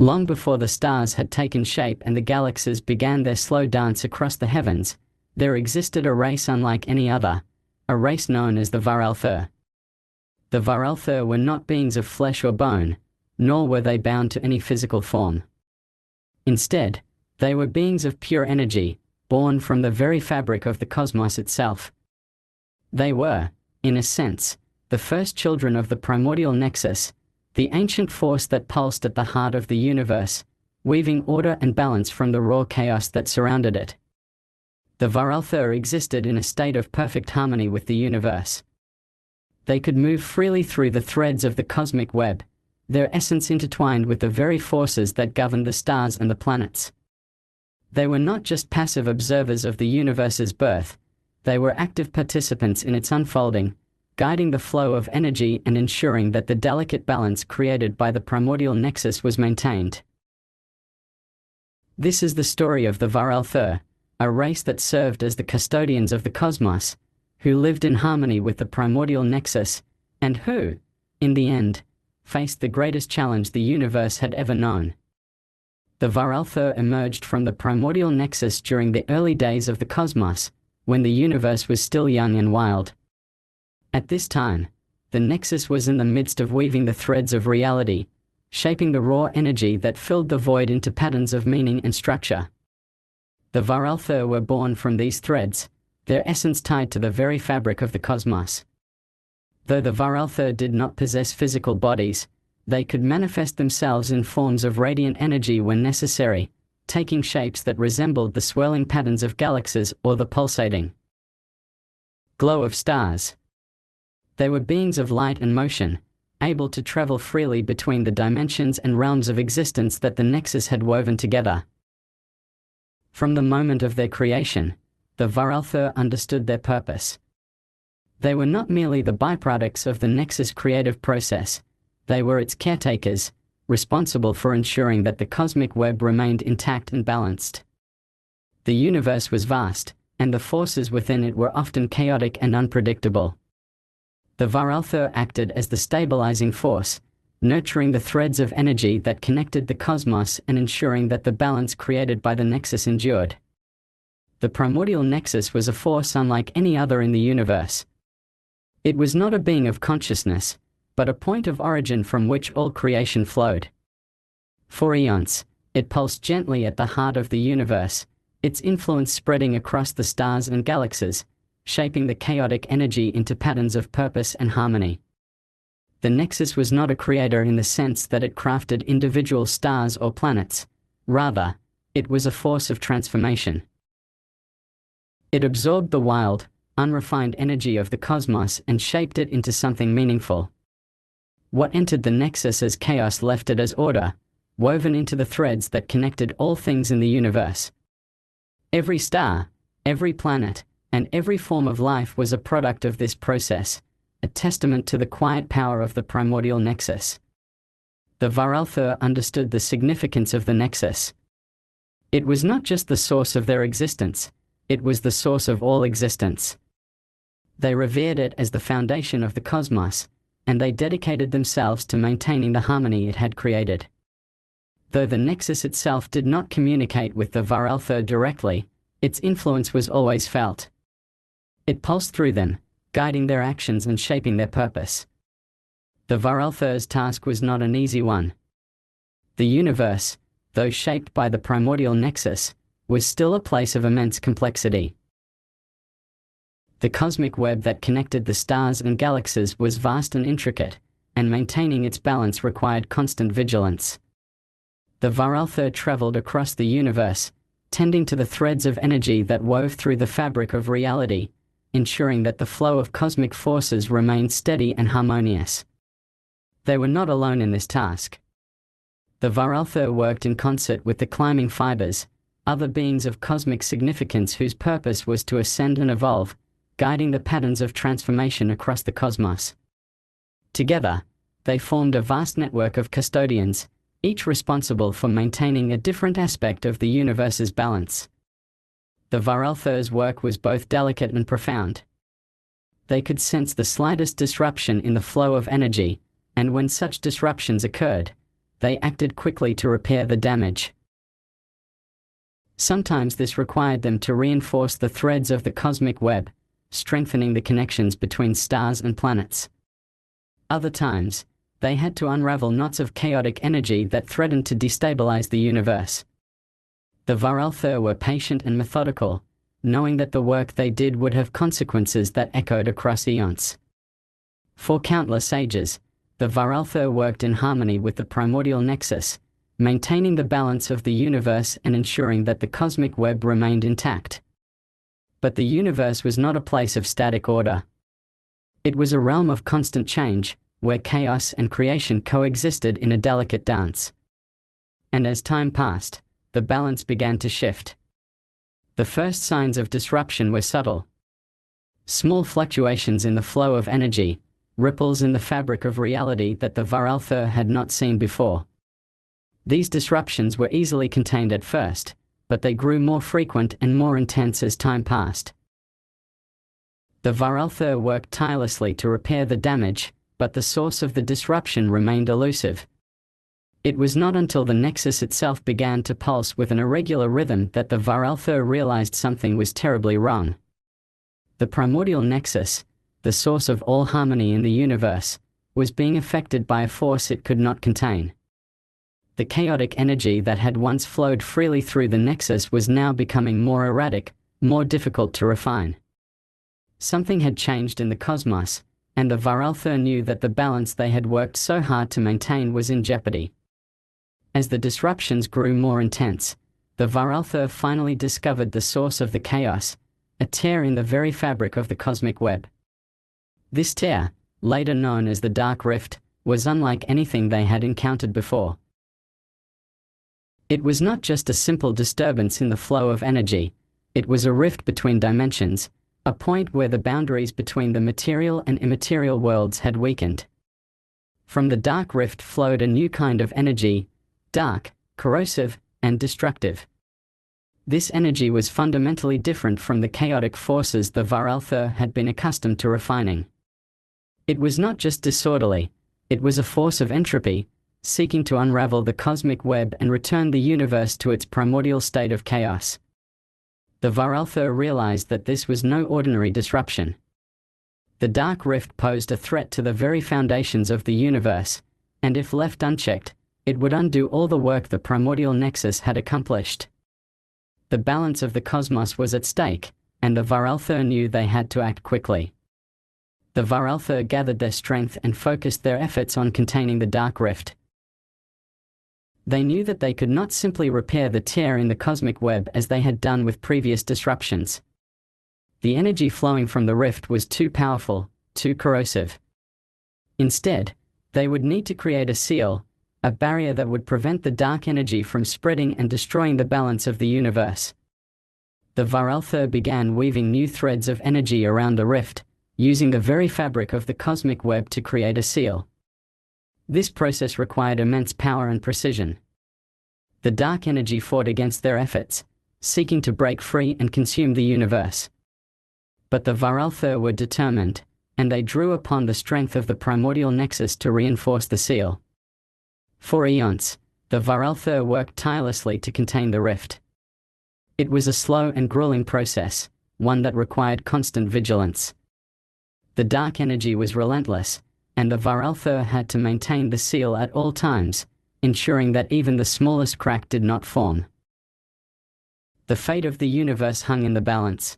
Long before the stars had taken shape and the galaxies began their slow dance across the heavens, there existed a race unlike any other, a race known as the Varalthur. The Varalthur were not beings of flesh or bone, nor were they bound to any physical form. Instead, they were beings of pure energy, born from the very fabric of the cosmos itself. They were, in a sense, the first children of the primordial nexus, the ancient force that pulsed at the heart of the universe, weaving order and balance from the raw chaos that surrounded it. The Varalthur existed in a state of perfect harmony with the universe. They could move freely through the threads of the cosmic web, their essence intertwined with the very forces that govern the stars and the planets. They were not just passive observers of the universe's birth, they were active participants in its unfolding, guiding the flow of energy and ensuring that the delicate balance created by the primordial nexus was maintained. This is the story of the Varalthur, a race that served as the custodians of the cosmos, who lived in harmony with the primordial nexus, and who, in the end, faced the greatest challenge the universe had ever known. The Varalthur emerged from the primordial nexus during the early days of the cosmos, when the universe was still young and wild. At this time, the nexus was in the midst of weaving the threads of reality, shaping the raw energy that filled the void into patterns of meaning and structure. The Varalthur were born from these threads, their essence tied to the very fabric of the cosmos. Though the Varalthur did not possess physical bodies, they could manifest themselves in forms of radiant energy when necessary, taking shapes that resembled the swirling patterns of galaxies or the pulsating glow of stars. They were beings of light and motion, able to travel freely between the dimensions and realms of existence that the nexus had woven together. From the moment of their creation, the Varalthur understood their purpose. They were not merely the byproducts of the nexus creative process, they were its caretakers, responsible for ensuring that the cosmic web remained intact and balanced. The universe was vast, and the forces within it were often chaotic and unpredictable. The Varalthur acted as the stabilizing force, nurturing the threads of energy that connected the cosmos and ensuring that the balance created by the nexus endured. The primordial nexus was a force unlike any other in the universe. It was not a being of consciousness, but a point of origin from which all creation flowed. For eons, it pulsed gently at the heart of the universe, its influence spreading across the stars and galaxies, shaping the chaotic energy into patterns of purpose and harmony. The nexus was not a creator in the sense that it crafted individual stars or planets. Rather, it was a force of transformation. It absorbed the wild, unrefined energy of the cosmos and shaped it into something meaningful. What entered the nexus as chaos left it as order, woven into the threads that connected all things in the universe. Every star, every planet, and every form of life was a product of this process, a testament to the quiet power of the primordial nexus. The Varalthur understood the significance of the nexus. It was not just the source of their existence, it was the source of all existence. They revered it as the foundation of the cosmos, and they dedicated themselves to maintaining the harmony it had created. Though the nexus itself did not communicate with the Varalthur directly, its influence was always felt. It pulsed through them, guiding their actions and shaping their purpose. The Varalthur's task was not an easy one. The universe, though shaped by the primordial nexus, was still a place of immense complexity. The cosmic web that connected the stars and galaxies was vast and intricate, and maintaining its balance required constant vigilance. The Varalthur traveled across the universe, tending to the threads of energy that wove through the fabric of reality, ensuring that the flow of cosmic forces remained steady and harmonious. They were not alone in this task. The Varalthur worked in concert with the climbing fibers, other beings of cosmic significance whose purpose was to ascend and evolve, guiding the patterns of transformation across the cosmos. Together, they formed a vast network of custodians, each responsible for maintaining a different aspect of the universe's balance. The Varalthur's work was both delicate and profound. They could sense the slightest disruption in the flow of energy, and when such disruptions occurred, they acted quickly to repair the damage. Sometimes this required them to reinforce the threads of the cosmic web, strengthening the connections between stars and planets. Other times, they had to unravel knots of chaotic energy that threatened to destabilize the universe. The Varalthur were patient and methodical, knowing that the work they did would have consequences that echoed across eons. For countless ages, the Varalthur worked in harmony with the primordial nexus, maintaining the balance of the universe and ensuring that the cosmic web remained intact. But the universe was not a place of static order. It was a realm of constant change, where chaos and creation coexisted in a delicate dance. And as time passed, the balance began to shift. The first signs of disruption were subtle. Small fluctuations in the flow of energy, ripples in the fabric of reality that the Varalthur had not seen before. These disruptions were easily contained at first, but they grew more frequent and more intense as time passed. The Varalthur worked tirelessly to repair the damage, but the source of the disruption remained elusive. It was not until the nexus itself began to pulse with an irregular rhythm that the Varalthur realized something was terribly wrong. The primordial nexus, the source of all harmony in the universe, was being affected by a force it could not contain. The chaotic energy that had once flowed freely through the nexus was now becoming more erratic, more difficult to refine. Something had changed in the cosmos, and the Varalthur knew that the balance they had worked so hard to maintain was in jeopardy. As the disruptions grew more intense, the Varalthur finally discovered the source of the chaos, a tear in the very fabric of the cosmic web. This tear, later known as the Dark Rift, was unlike anything they had encountered before. It was not just a simple disturbance in the flow of energy, it was a rift between dimensions, a point where the boundaries between the material and immaterial worlds had weakened. From the Dark Rift flowed a new kind of energy, dark, corrosive, and destructive. This energy was fundamentally different from the chaotic forces the Varalthur had been accustomed to refining. It was not just disorderly, it was a force of entropy, seeking to unravel the cosmic web and return the universe to its primordial state of chaos. The Varalthur realized that this was no ordinary disruption. The Dark Rift posed a threat to the very foundations of the universe, and if left unchecked, it would undo all the work the primordial nexus had accomplished. The balance of the cosmos was at stake, and the Varalthur knew they had to act quickly. The Varalthur gathered their strength and focused their efforts on containing the Dark Rift. They knew that they could not simply repair the tear in the cosmic web as they had done with previous disruptions. The energy flowing from the rift was too powerful, too corrosive. Instead, they would need to create a seal, a barrier that would prevent the dark energy from spreading and destroying the balance of the universe. The Varalthur began weaving new threads of energy around the rift, using the very fabric of the cosmic web to create a seal. This process required immense power and precision. The dark energy fought against their efforts, seeking to break free and consume the universe. But the Varalthur were determined, and they drew upon the strength of the primordial nexus to reinforce the seal. For eons, the Varalthur worked tirelessly to contain the rift. It was a slow and grueling process, one that required constant vigilance. The dark energy was relentless, and the Varalthur had to maintain the seal at all times, ensuring that even the smallest crack did not form. The fate of the universe hung in the balance,